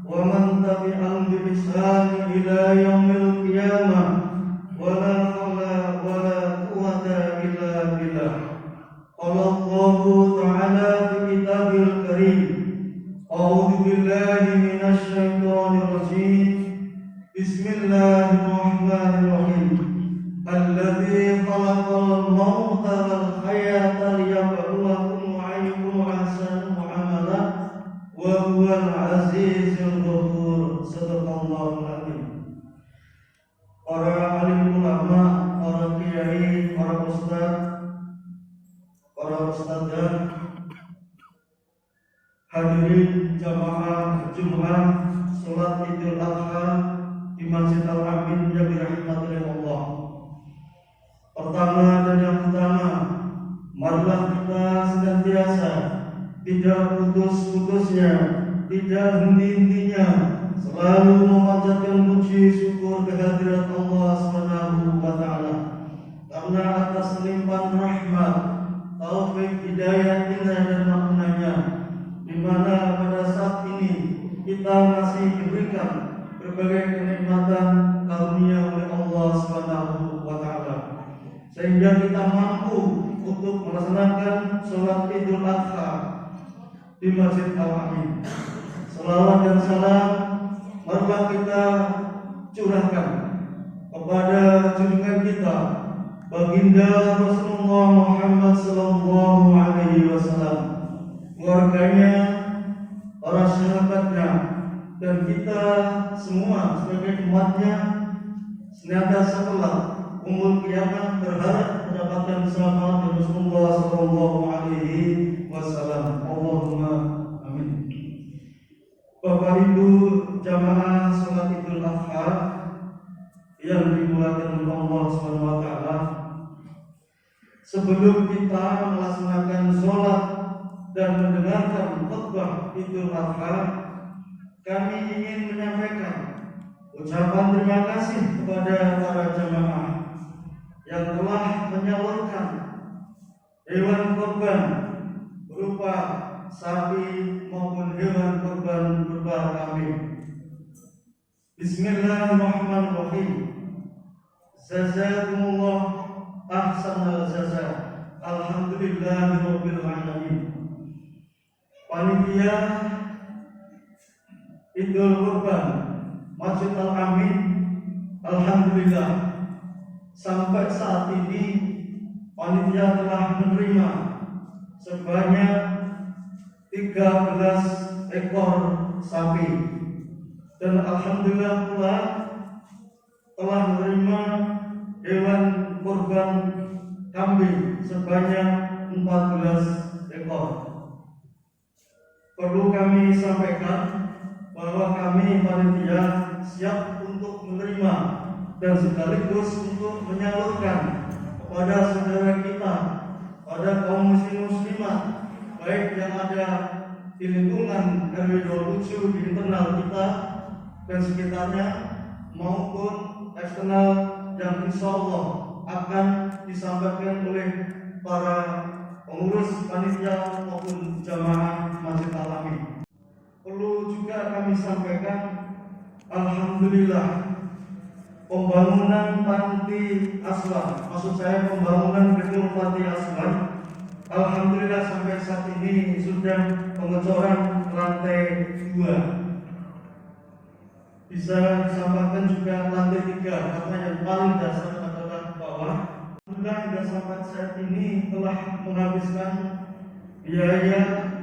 ومن تبعهم بإحسان إلى الذي خلق الموت والحياة ليبلوكم أيكم أحسن عملا وهو العزيز الغفور. Sadaqallahul Azim. Para alim ulama, para kiai, para ustadzah, hadirin jamaah Jumat salat Idul Adha di Masjid Al-Amin yang dirahmati oleh Allah. Pertama dan yang utama, marilah kita senantiasa tidak putus-putusnya, tidak henti-hentinya, selalu memanjatkan puji syukur kehadirat Allah Subhanahu wa taala. Karena atas limpahan rahmat, taufik, hidayah, inayah dan maknanya, di mana pada saat ini kita masih diberikan berbagai kenikmatan karunia oleh Allah Subhanahu wa taala, sehingga kita mampu untuk melaksanakan sholat Idul Adha di Masjid Al-Amin. Salawat dan salam marilah kita curahkan kepada junjungan kita Baginda Rasulullah Muhammad sallallahu alaihi wasallam, keluarganya, para sahabatnya, dan kita semua sebagai umatnya senantiasa kelak umul kiamat berharap mendapatkan selamat dari Rasulullah sallallahu alaihi wasallam. Allahumma amin. Bapak Ibu jamaah salat Idul Adha yang dimuliakan oleh Allah Subhanahu wa taala, sebelum kita melaksanakan sholat dan mendengarkan khutbah Idul Adha, kami ingin menyampaikan ucapan terima kasih kepada para jamaah yang telah menyalurkan hewan kurban berupa sapi maupun hewan kurban berupa kambing. Bismillahirrahmanirrahim. Jazakumullah ahsanal jazaa. Alhamdulillahirabbil alamin. Panitia Idul Kurban Masjid Al-Amin, alhamdulillah sampai saat ini panitia telah menerima sebanyak 13 ekor sapi, dan alhamdulillah pula telah menerima hewan kurban kambing sebanyak 14 ekor. Perlu kami sampaikan bahwa kami panitia siap untuk menerima dan sekaligus untuk menyalurkan kepada saudara kita, pada kaum muslimat, baik yang ada di lingkungan RW 27 di internal kita dan sekitarnya, maupun eksternal yang insya Allah akan disampaikan oleh para pengurus panitia maupun jamaah Masjid Al-Amin. Perlu juga kami sampaikan, alhamdulillah pembangunan panti asuhan, maksud saya pembangunan gedung panti asuhan, alhamdulillah sampai saat ini sudah pengecoran lantai 2. Bisa disampaikan juga lantai 3 karena yang paling dasar adalah bawah. Alhamdulillah hingga sampai saat ini telah menghabiskan biaya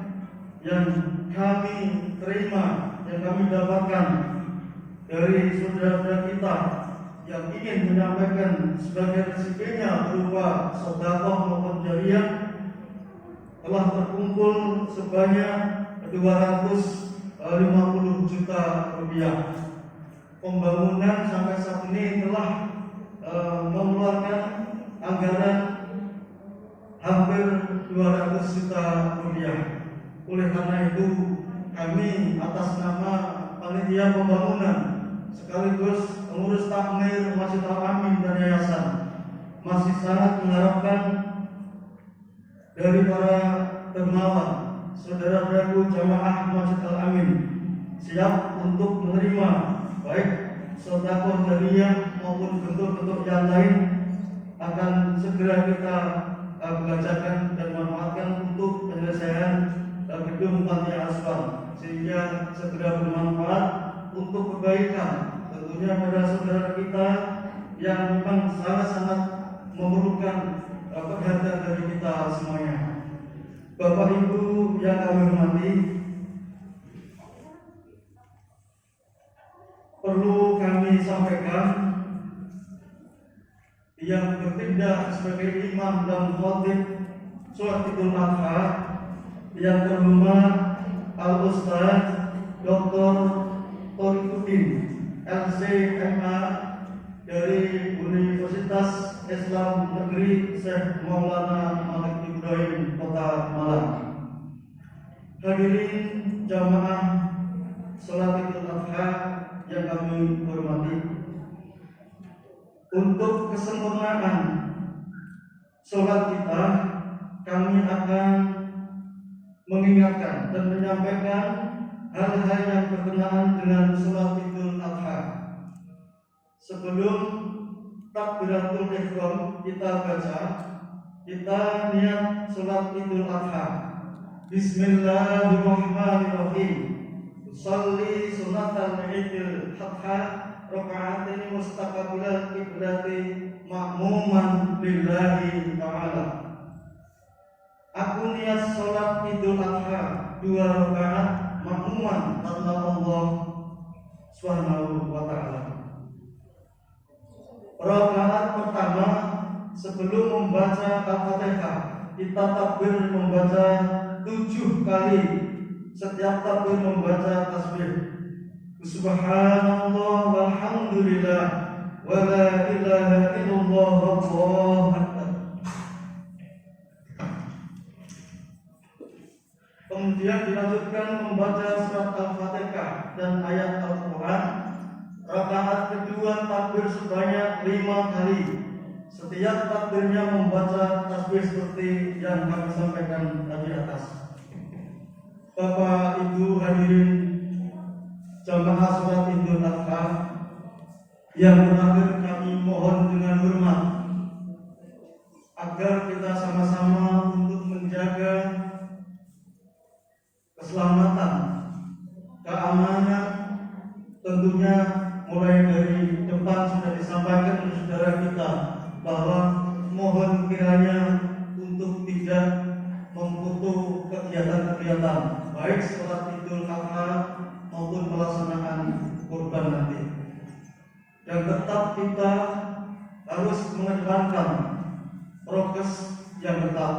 yang kami terima, yang kami dapatkan dari saudara-saudara kita yang ingin menyampaikan sebagai rezekinya berupa sedekah maupun jariyah, telah terkumpul sebanyak 250 juta rupiah. Pembangunan sampai saat ini telah mengeluarkan anggaran hampir 200 juta rupiah. Oleh karena itu, kami atas nama panitia pembangunan sekaligus pengurus takmir Masjid Al-Amin dan yayasan masih sangat mengharapkan dari para dermawan, saudara-saudaraku jamaah Masjid Al-Amin siap untuk menerima baik sedekah jariyah maupun bentuk-bentuk yang lain, akan segera kita belanjakan dan manfaatkan untuk penyelesaian gedung panti asuhan, sehingga segera bermanfaat untuk kebaikan tentunya pada saudara kita yang memang sangat-sangat kita semuanya. Bapak Ibu yang kami hormati, perlu kami sampaikan, yang bertindak sebagai imam dan khatib sholat Idul Adha yang terhormat Al-Ustaz Dr. Thoriquddin LC.MA dari Universitas Islam Negeri Syekh Maulana Malik Ibrahim Kota Malang. Hadirin jamaah sholat Idul Adha yang kami hormati, untuk kesempurnaan sholat kita, kami akan mengingatkan dan menyampaikan hal-hal yang berkenaan dengan sholat Idul Adha. Sebelum takbiratul ihram kita baca, kita niat sholat Idul Adha. Bismillahirrahmanirrahim. Sholli sunatal Idul Adha raka'atain mustaqbilan qiblati ma'muman lillahi ta'ala. Aku niat sholat Idul Adha 2 rakaat makmuman karena Allah Subhanahu wa ta'ala. Rakaat pertama sebelum membaca Al-Fatihah, kita takbir membaca 7 kali. Setiap takbir membaca tasbih Subhanallah walhamdulillah wa la ilaha illallah wallahu akbar. Kemudian dilanjutkan membaca surat Al-Fatihah dan ayat Al-Quran. Rakaat kedua takbir sebanyak 5 kali. Setiap takbirnya membaca tasbih seperti yang kami sampaikan tadi atas. Bapak Ibu hadirin jamaah sholat Idul Adha yang terakhir, kami mohon dengan hormat agar kita sama-sama untuk menjaga keselamatan, keamanan, tentunya mulai dari depan sudah disampaikan oleh saudara kita bahwa mohon kiranya untuk tidak memfoto kegiatan-kegiatan baik sholat Idul Adha maupun pelaksanaan kurban nanti, dan tetap kita harus mengedepankan prokes yang ketat.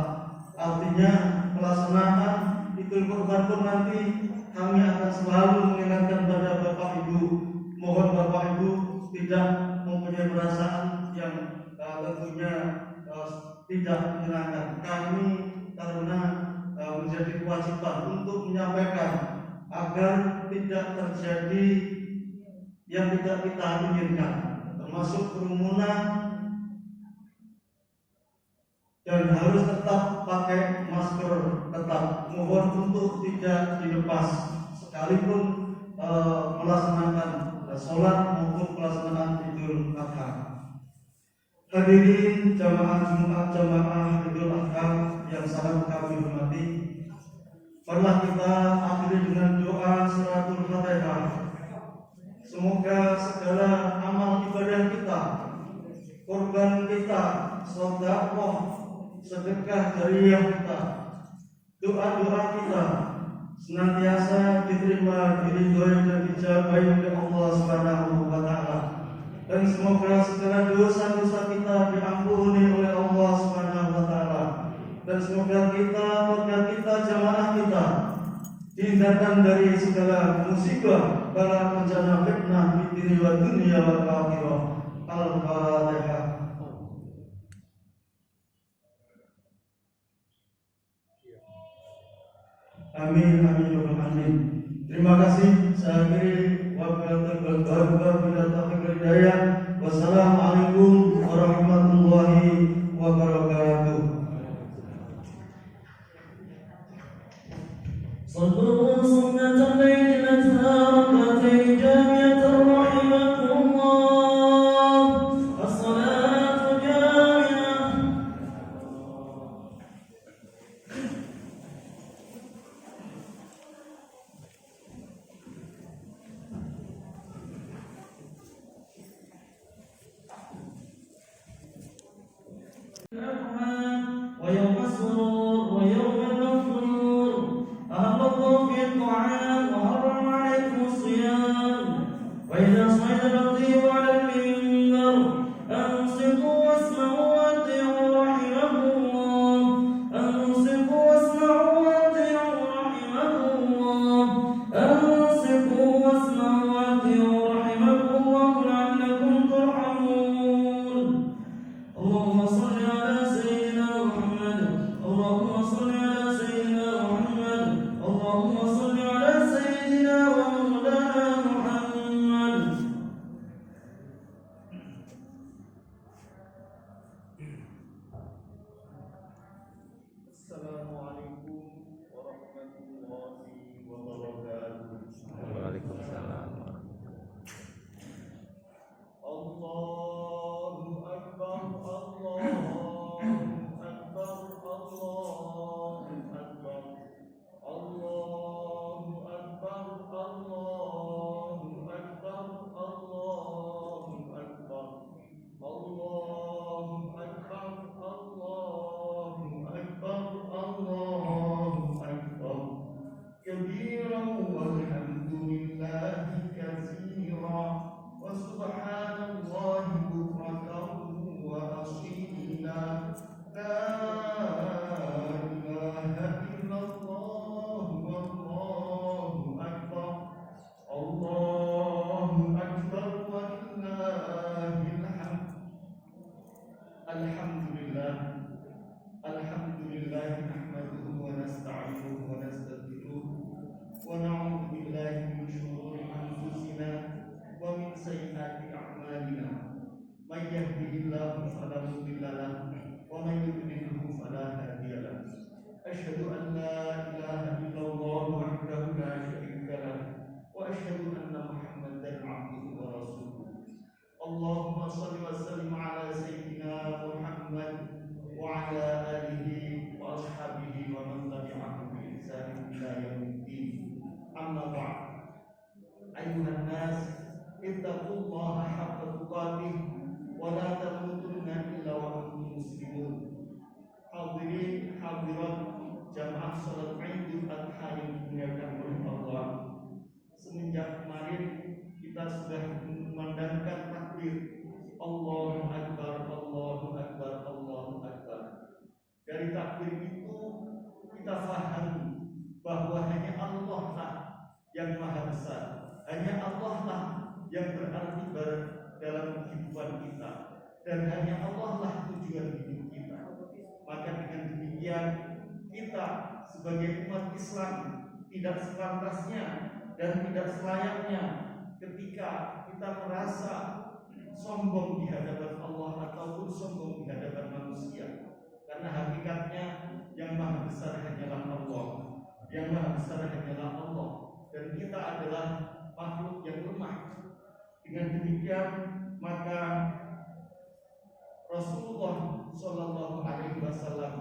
Artinya pelaksanaan Idul Kurban pun nanti kami akan selalu mengingatkan pada Bapak Ibu, mohon Bapak Ibu tidak mempunyai perasaan yang tentunya tidak menyenangkan. Kami karena menjadi kewajiban untuk menyampaikan agar tidak terjadi yang tidak kita inginkan, termasuk kerumunan, dan harus tetap pakai masker ketat. Mohon untuk tidak dilepas sekalipun melaksanakan sholat maupun pelaksanaan Idul Adha. Hadirin jamaah Idul Adha yang sangat kami hormati, marilah kita akhiri dengan doa suratul Fatihah. Semoga segala amal ibadah kita, kurban kita, sedekah, sedekah jariyah kita, doa-doa kita senantiasa diterima, diridhoi dan dijabai oleh Allah Subhanahu wa ta'ala. Dan semoga segala dosa-dosa kita diampuni oleh Allah Subhanahu wa ta'ala. Dan semoga kita, keluarga kita, jamaah kita dihindarkan dari segala musibah, bala bencana, fitnah di dunia wal akhirah. Al-Fatihah. Amin amin ya rabbal alamin. Terima kasih. Saya akhiri wabillahi taufiq wal hidayah. Wassalamualaikum warahmatullahi wabarakatuh. صلوا سنة الليل الأزهى ركعتين جامعة رحمكم الله. الصلاة جامعة. المسرور ويوم المفطور أهل الله في الطعام وحرم عليكم الصيام وإذا صعد الخطيب على المنبر أنصتوا واسمعوا وأطيعوا رحمكم الله أنصتوا واسمعوا وأطيعوا رحمكم الله أنصتوا واسمعوا وأطيعوا رحمكم الله لعلكم ترحمون اللهم صل على سيدنا محمد اللهم صل على سيدنا محمد اللهم صل على سيدنا ومولانا محمد Assalamualaikum warahmatullahi wabarakatuh. Waalaikumsalam. Allahu Akbar, Allahu Akbar, Allahu Akbar, Allahu Akbar, Allahu Akbar, Allahu Akbar, Allahu Akbar, Allahu Akbar, Allahu Akbar. كبيرا والحمد لله كثيرا وسبحان الله بكرة وأصيلا لا إله إلا الله والله أكبر الله أكبر ولله الحمد. الحمد لله نحمده ونستعينه ونستغفره ونعوذ بالله من شرور أنفسنا ومن سيئات أعمالنا من يهده الله فلا مضل له ومن يضلله فلا هادي له أشهد أن لا إله إلا الله وحده لا شريك له وأشهد أن محمدا عبده ورسوله اللهم صل وسلم على سيدنا محمد وعلى آله وأصحابه ومن تبعهم بإحسان إلى يوم الدين أما بعد أيها الناس اتقوا الله حق تقاته ولا تموتن إلا وأنتم مسلمون. Hadirin hadirat jamaah salat Idul Adha yang dimuliakan oleh Allah. Semenjak kemarin kita sudah memandangkan takbir Allahu Akbar, Allahu Akbar, Allahu Akbar. Dari takbir itu kita fahami bahwa hanya Allah lah yang maha besar, hanya Allah lah yang berarti dalam kehidupan kita, dan hanya Allah lah tujuan hidup kita. Maka dengan demikian kita sebagai umat Islam tidak sepantasnya dan tidak selayaknya ketika kita merasa sombong di hadapan Allah ataupun sombong di hadapan manusia, karena hakikatnya yang maha besar hanyalah Allah, yang maha besar hanyalah Allah, dan kita adalah makhluk yang lemah. Dengan demikian maka Rasulullah Shallallahu Alaihi Wasallam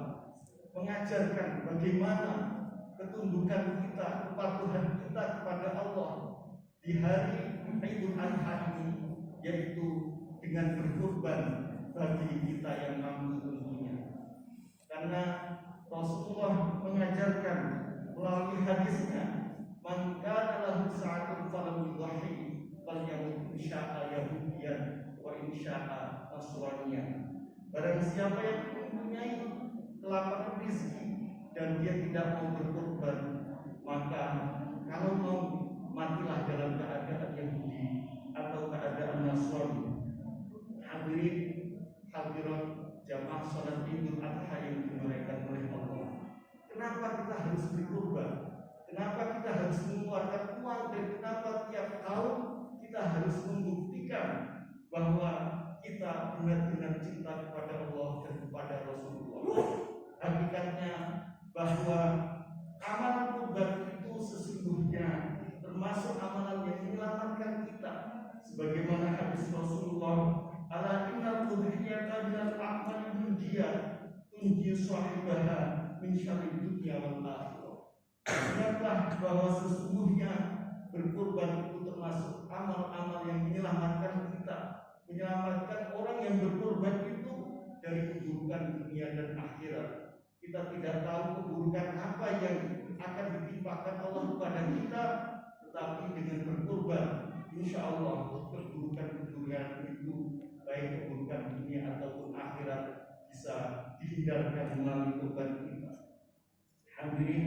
mengajarkan bagaimana ketundukan kita, kepatuhan kita kepada Allah di hari Idul Adha ini, yaitu dengan berkorban bagi kita yang mampu tentunya. Karena Rasulullah mengajarkan melalui hadisnya, man kana lahu sa'atun falam yudhi falyamut insya'a yahudiyan wa insya'a nasraniyan. Barang siapa yang mempunyai kelaparan rezeki dan dia tidak mau berkorban, maka kalau mau matilah dalam keadaan Yahudi atau keadaan Nasrani. Hadirin hadirat jamaah salat Idul Adha yang dimuliakan oleh Allah. Kenapa kita harus berkorban? Kenapa kita harus mengeluarkan uang, dan kenapa tiap tahun kita harus membuktikan bahwa kita benar-benar cinta kepada Allah dan kepada Rasulullah? Hakikatnya bahwa amalan kurban itu sesungguhnya termasuk amalan yang menyelamatkan kita, sebagaimana hadis Rasulullah, ala innal udhiyata minal a'mali munjiyah tunji sahibaha min syarri dunya wal akhirah. Ingatlah bahwa sesungguhnya berkurban itu termasuk amal-amal yang menyelamatkan kita, menyelamatkan orang yang berkurban itu dari keburukan dunia dan akhirat. kita tidak tahu keburukan apa yang akan ditimpakan Allah kepada kita, tetapi dengan berkorban, insya Allah keburukan-keburukan itu, baik keburukan dunia ataupun akhirat, bisa dihindarkan melalui korban kita. Hadirin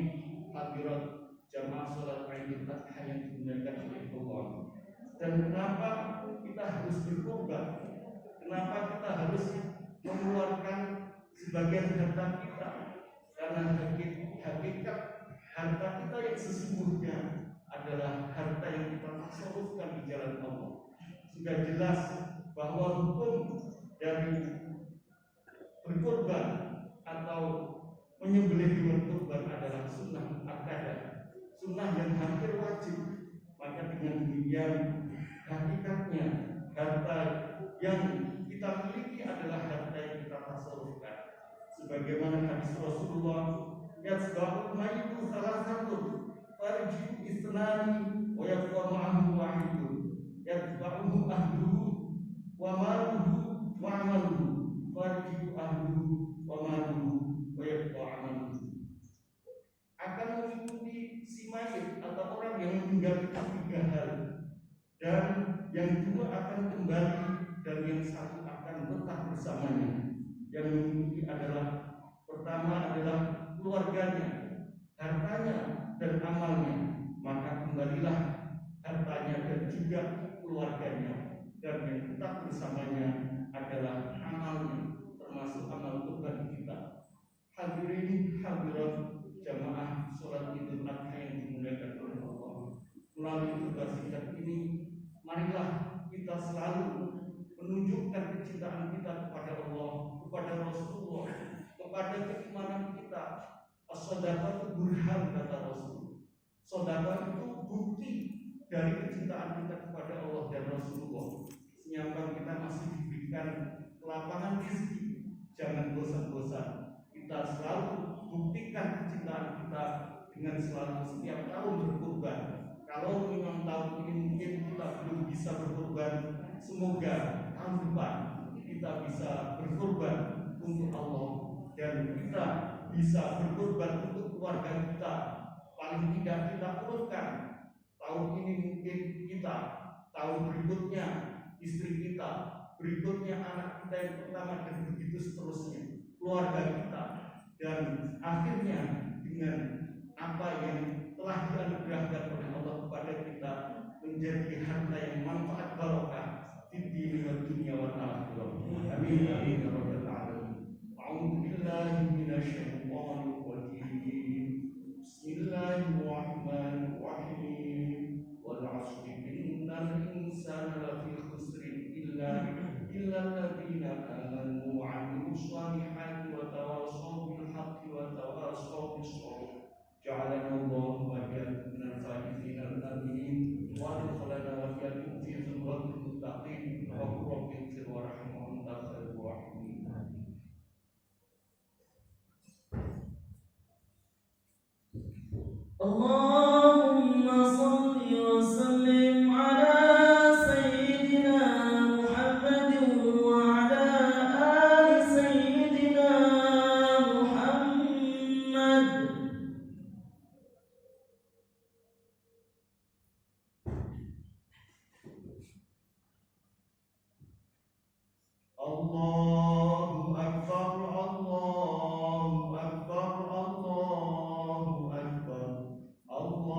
hadirat jamaah salat Idul Adha yang dimuliakan oleh Allah. Dan kenapa kita harus berkorban? Kenapa kita harus mengeluarkan sebagian harta kita? Karena hakikat harta kita yang sesungguhnya adalah harta yang kita tasarrufkan di jalan Allah. Sudah jelas bahwa hukum dari berkorban atau menyembelih hewan kurban adalah sunnah muakkadah, sunnah yang hampir wajib. Maka dengan demikian hakikatnya harta yang kita miliki adalah harta yang kita tasarrufkan. Sebagaimana hadis Rasulullah, yasbahul mayyitu salasatun farji'u isnani wa yabqa ma'ahu wahidun yatba'uhu ahluhu wa maluhu wa amaluhu farji'u ahluhu wa maluhu wa yabqa amaluhu. Akan mengikuti si mayit atau orang yang meninggalkan 3 hal, dan yang 2 akan kembali dan yang 1 akan tetap bersamanya. Yang mengikuti adalah pertama adalah keluarganya, hartanya dan amalnya. Maka kembalilah hartanya dan juga keluarganya, dan yang tetap bersamanya adalah amalnya, termasuk amal kurban kita. Hadirin hadirat jamaah salat Idul Adha yang dimuliakan oleh Allah. Melalui tugas singkat ini, marilah kita selalu menunjukkan kecintaan kita kepada Allah, kepada Rasulullah, kepada keimanan kita. As-shadaqah burhan, kata Rasul. Sedekah itu bukti dari kecintaan kita kepada Allah dan Rasulullah. Senyambang kita masih diberikan kelapangan rezeki, jangan bosan-bosan. Kita selalu buktikan kecintaan kita dengan selalu setiap tahun berkorban. Kalau memang tahun ini mungkin kita belum bisa berkorban, semoga tahun depan kita bisa berkorban untuk Allah, dan kita bisa berkorban untuk keluarga kita. Paling tidak kita urutkan, tahun ini mungkin kita, tahun berikutnya istri kita, berikutnya anak kita yang pertama, dan begitu seterusnya, keluarga kita. Dan akhirnya dengan apa yang telah dianugerahkan oleh Allah kepada kita, menjadi harta yang manfaat barokah di dunia wal akhirah. Amin amin ya rabbal alamin. A'udzu billahi minasyaitonir rajim. Bismillahirrahmanirrahim. Wal 'asri innal insana lafi khusrin illa alladziina aamanu wa 'amilus shalihati wa tawassaw bil haqqi wa tawassaw bis sabr. Ja'alana Allahu wa iyyakum minal faizin al-aminin wa adkhalana wa iyyakum fi zumratil muttaqin. Rabbil ighfir warham wa anta khairur rahimin. Allahumma salli wa sallim ala sayyidina Muhammadin wa ala ali sayyidina Muhammad. Allahu Akbar, Allahu Akbar, Allahu Akbar, Allahu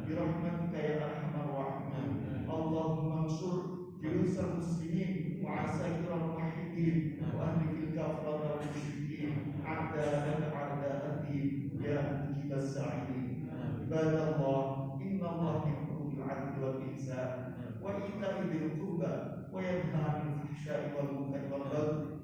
برحمتك يا أرحم الراحمين. اللهم انصر جيوش المسلمين وعساكر الموحدين وأهلك الكفرة والمشركين أعداءك أعداء الدين يا مجيب الساعدين. عباد الله، إن الله يأمر بالعدل والإحسان وإيتاء ذي القربى وينهى عن الفحشاء والمنكر والبغي